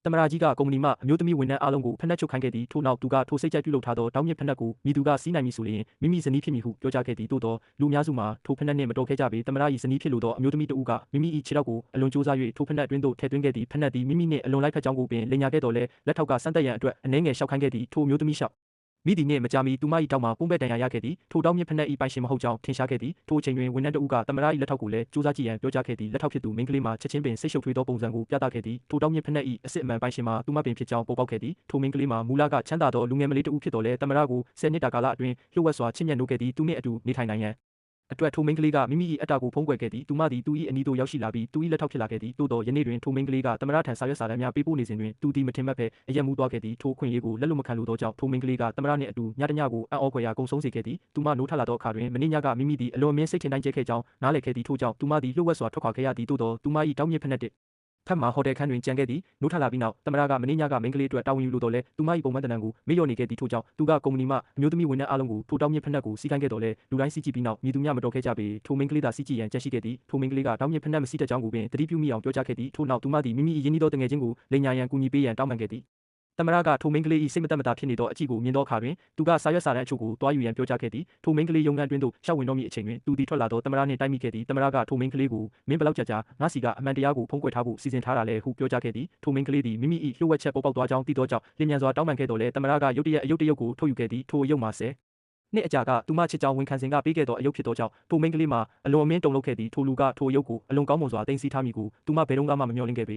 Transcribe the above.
သမရာကြီးကကုမ္ပဏီမှအမျိုးသမီးဝန်ထမ်းအားလုံးကိုဖက်နှက်ချုပ်ခိုင်းခဲ့သည်ထို့နောက်သူကထိုစိတ်ကြိုက်ပြုလုပ်ထားသောတောင်းမြစ်ဖက်နှက်ကိုမိသူကစီးနိုင်မည်ဆိုလျှင်မိမိဇနီးဖြစ်မည်ဟုပြောကြားခဲ့သည်သို့သောလူအများစုမှာထိုဖက်နှက်နှင့်မတော်ခဲ့ကြပေသမရာ၏ဇနီးဖြစ်လိုသောအမျိုးသမီးတဦးကမိမိ၏ခြေထောက်ကိုအလွန်ကြိုးစား၍ထိုဖက်နှက်အတွင်းသို့ထည့်သွင်းခဲ့သည်ဖက်နှက်သည်မိမိနှင့်အလွန်လိုက်ဖက်ကြောင်းကိုပင်လိမ်ညာခဲ့တော်လဲလက်ထောက်ကစမ်းသပ်ရန်အတွက်အနှဲငယ်လျှောက်ခိုင်းခဲ့သည်ထိုအမျိုးသမီးလျှောက်မိသည်နှင့်မကြာမီသူမ၏တောက်မှာပုံးပဲ့ဒဏ်ရာရခဲ့သည်ထိုတောင်းမြစ်ဖက်နှက်၏ပိုင်ရှင်မဟုတ်ကြောင်းထင်ရှားခဲ့သည်ထိုအချိန်တွင်ဝန်ထမ်းတဦးကသမရာ၏လက်ထောက်ကိုလည်းကြိုးစားကြည့်ရန်ပြောကြားခဲ့သည်လက်ထောက်ဖြစ်သူမိန်းကလေးမှာချက်ချင်းပင်စိတ်ရှုပ်ထွေးသောပုံစံကိုပြသခဲ့သည်ထိုတောင်းမြစ်ဖက်နှက်၏အစစ်အမှန်ပိုင်ရှင်မှာသူမပင်ဖြစ်ကြောင်းပေါ်ပေါက်ခဲ့သည်ထိုမိန်းကလေးမှာမူလကချမ်းသာသောလူငယ်မလေးတဦးဖြစ်တော်လဲသမရာကို10နှစ်တာကာလအတွင်းလျှို့ဝှက်စွာချစ်မြတ်နိုးခဲ့သည်သူနှင့်အတူနေထိုင်နိုင်ရန်အတွက်ထိုမိန်းကလေးကမိမိ၏အတ္တကိုဖုံးကွယ်ခဲ့သည်သူမသည်သူ၏အနီးသို့ရောက်ရှိလာပြီးသူ၏လက်ထောက်ဖြစ်လာခဲ့သည်သို့သောယနေ့တွင်ထိုမိန်းကလေးကသမရထံစာရွက်စာတမ်းများပေးပို့နေစဉ်တွင်သူသည်မထင်မှတ်ဘဲအယက်မူးသွားခဲ့သည်ထိုခွင့်ရေးကိုလက်လွတ်မခံလိုသောကြောင့်ထိုမိန်းကလေးကသမရနှင့်အတူညတညကိုအံ့ဩဖွယ်ရာကုံဆုံးစေခဲ့သည်သူမနိုးထလာသောအခါတွင်မနေ့ညကမိမိသည်အလွန်အမင်းစိတ်ထင်တိုင်းကျဲခဲ့ကြောင်းနားလည်ခဲ့သည်ထို့ကြောင့်သူမသည်လျှို့ဝှက်စွာထွက်ခွာခဲ့ရသည်သို့သောသူမ၏တောင်းမြစ်ဖက်နှက်ဖက်မှာဟိုတယ်ခန်းတွင်ကြံခဲ့သည်နိုးထလာပြီးနောက်သမရကမနေ့ညကမိန်းကလေးအတွက်တာဝန်ယူလိုတော်လဲသူမ၏ပုံမှန်တဏ္ဍာန်ကိုမေ့လျော့နေခဲ့သည်ထို့ကြောင့်သူကကုမ္ပဏီမှအမျိုးသမီးဝန်ထမ်းအားလုံးကိုထိုတောင်းမြစ်ဖက်နှက်ကိုစီးခိုင်းခဲ့တော်လဲလူတိုင်းစီးကြည့်ပြီးနောက်မည်သူမျှမတော်ခဲ့ကြပေထိုမိန်းကလေးသာစီးကြည့်ရန်ကြံရှိခဲ့သည်ထိုမိန်းကလေးကတောင်းမြစ်ဖက်နှက်မစီးတတ်ကြောင်းကိုပင်သတိပြုမိအောင်ပြောကြားခဲ့သည်ထို့နောက်သူမသည်မိမိ၏ရင်းနှီးသောတငယ်ချင်းကိုလိန်ညာရန်ကူညီပေးရန်တောင်းပန်ခဲ့သည်သမရကထိုမိန်းကလေး၏စိတ်မသက်မသာဖြစ်နေသောအကြည့်ကိုမြင်သောအခါတွင်သူကစာရွက်စာတမ်းအချို့ကိုတွားယူရန်ပြောကြားခဲ့သည်ထိုမိန်းကလေးရုံးခန်းတွင်သို့ရှောက်ဝင်တော့မည့်အချိန်တွင်သူသည်ထွက်လာသောသမရနှင့်တိုက်မိခဲ့သည်သမရကထိုမိန်းကလေးကိုမင်းဘလောက်ကြာငါစီကအမှန်တရားကိုဖုံးကွယ်ထားဖို့စီစဉ်ထားတာလဲဟုပြောကြားခဲ့သည်ထိုမိန်းကလေးသည်မိမိ၏လျှို့ဝှက်ချက်ပေါ်ပေါက်သွားကြောင်းသိသောကြောင့်လျင်မြန်စွာတောင်းပန်ခဲ့တော်လဲသမရကရုတ်တရက်အယုတ်တရုတ်ကိုထုတ်ယူခဲ့သည်ထိုအယုတ်မှာနှစ်အကြာကသူမချစ်ကြောင်းဝန်ခံစဉ်ကပေးခဲ့သောအယုတ်ဖြစ်သောကြောင့်ထိုမိန်းကလေးမှာအလွန်အမင်းတုန်လှုပ်ခဲ့သည်ထိုလူကထိုအယုတ်ကိုအလွန်ကောင်းမွန်စွာတင်စီထားမိကိုသူမဘယ်တော့မှမမျှော်လင့်ခဲ့ပေ